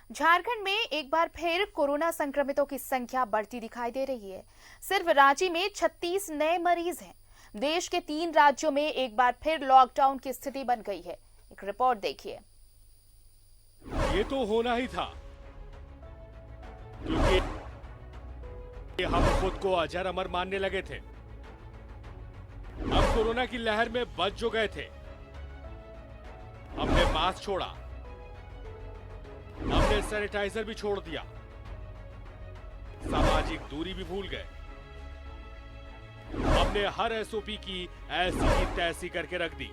झारखंड में एक बार फिर कोरोना संक्रमितों की संख्या बढ़ती दिखाई दे रही है। सिर्फ रांची में 36 नए मरीज हैं। देश के 3 राज्यों में एक बार फिर लॉकडाउन की स्थिति बन गई है। एक रिपोर्ट देखिए। ये तो होना ही था, क्योंकि हम खुद को अजर अमर मानने लगे थे। अब कोरोना की लहर में बच जो गए थे। हमने मास्क छोड़ा, हमने सैनिटाइजर भी छोड़ दिया, सामाजिक दूरी भी भूल गए। हमने हर एसओपी की ऐसी की तैसी करके रख दी।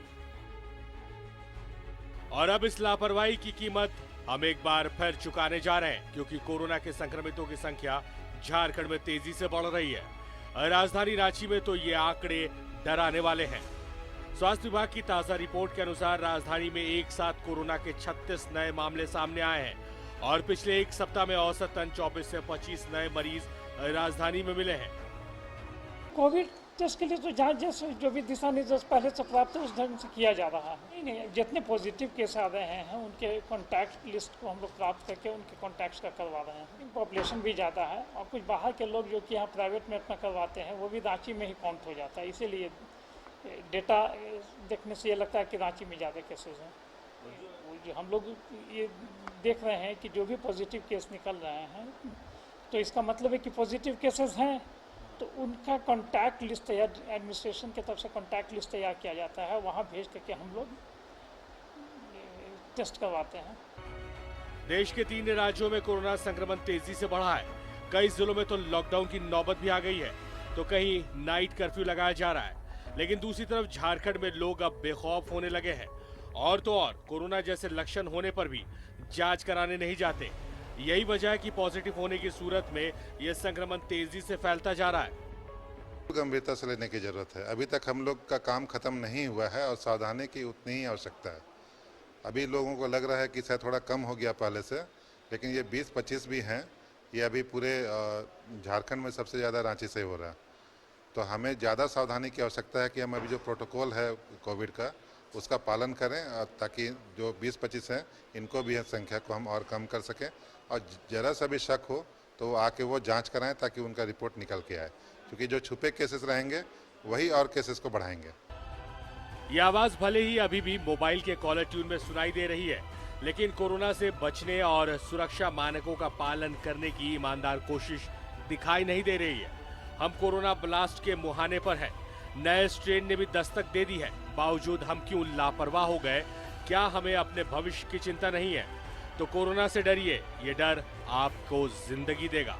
और अब इस लापरवाही की कीमत हम एक बार फिर चुकाने जा रहे हैं, क्योंकि कोरोना के संक्रमितों की संख्या झारखंड में तेजी से बढ़ रही है। राजधानी रांची में तो ये आंकड़े डराने वाले हैं। स्वास्थ्य विभाग की ताजा रिपोर्ट के अनुसार राजधानी में एक साथ कोरोना के 36 नए मामले सामने आए हैं और पिछले एक सप्ताह में औसतन 24 से 25 नए मरीज राजधानी में मिले हैं। कोविड टेस्ट के लिए तो जांच जैसे जो भी दिशा निर्देश पहले से प्राप्त है उस ढंग से किया जा रहा है। नहीं, जितने पॉजिटिव केस आ रहे हैं उनके कॉन्टैक्ट लिस्ट को हम लोग प्राप्त करके उनके कॉन्टैक्ट्स का करवा रहे हैं। पॉपुलेशन भी ज़्यादा है और कुछ बाहर के लोग जो कि यहाँ प्राइवेट में अपना करवाते हैं वो भी रांची में ही काउंट हो जाता है। इसीलिए डेटा देखने से ये लगता है कि रांची में ज़्यादा केसेज हैं। जो हम लोग ये देख रहे हैं कि जो भी पॉजिटिव केस निकल रहे हैं तो इसका मतलब है कि पॉजिटिव केसेस हैं, तो उनका कॉन्टैक्ट लिस्ट तैयार एडमिनिस्ट्रेशन की तरफ से कॉन्टैक्ट लिस्ट तैयार किया जाता है, वहाँ भेज करके हम लोग टेस्ट करवाते हैं। देश के 3 राज्यों में कोरोना संक्रमण तेजी से बढ़ा है। कई जिलों में तो लॉकडाउन की नौबत भी आ गई है, तो कहीं नाइट कर्फ्यू लगाया जा रहा है। लेकिन दूसरी तरफ झारखंड में लोग अब बेखौफ होने लगे हैं और तो और कोरोना जैसे लक्षण होने पर भी जांच कराने नहीं जाते। यही वजह है कि पॉजिटिव होने की सूरत में यह संक्रमण तेजी से फैलता जा रहा है। गंभीरता से लेने की जरूरत है। अभी तक हम लोग का काम खत्म नहीं हुआ है और सावधानी की उतनी ही आवश्यकता है। अभी लोगों को लग रहा है कि शायद थोड़ा कम हो गया पहले से, लेकिन ये 20-25 भी हैं। ये अभी पूरे झारखंड में सबसे ज़्यादा रांची से हो रहा है। तो हमें ज़्यादा सावधानी की आवश्यकता है कि हम अभी जो प्रोटोकॉल है कोविड का उसका पालन करें, ताकि जो 20-25 हैं इनको भी संख्या को हम और कम कर सकें। और ज़रा सा भी शक हो तो वो आके वो जांच कराएं ताकि उनका रिपोर्ट निकल के आए, क्योंकि जो छुपे केसेस रहेंगे वही और केसेस को बढ़ाएंगे। ये आवाज भले ही अभी भी मोबाइल के कॉलर ट्यून में सुनाई दे रही है, लेकिन कोरोना से बचने और सुरक्षा मानकों का पालन करने की ईमानदार कोशिश दिखाई नहीं दे रही है। हम कोरोना ब्लास्ट के मुहाने पर हैं। नए स्ट्रेन ने भी दस्तक दे दी है। बावजूद हम क्यों लापरवाह हो गए? क्या हमें अपने भविष्य की चिंता नहीं है? तो कोरोना से डरिए, ये डर आपको जिंदगी देगा।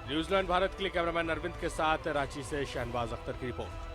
न्यूजीलैंड भारत के लिए कैमरामैन अरविंद के साथ रांची से शहनवाज अख्तर की रिपोर्ट।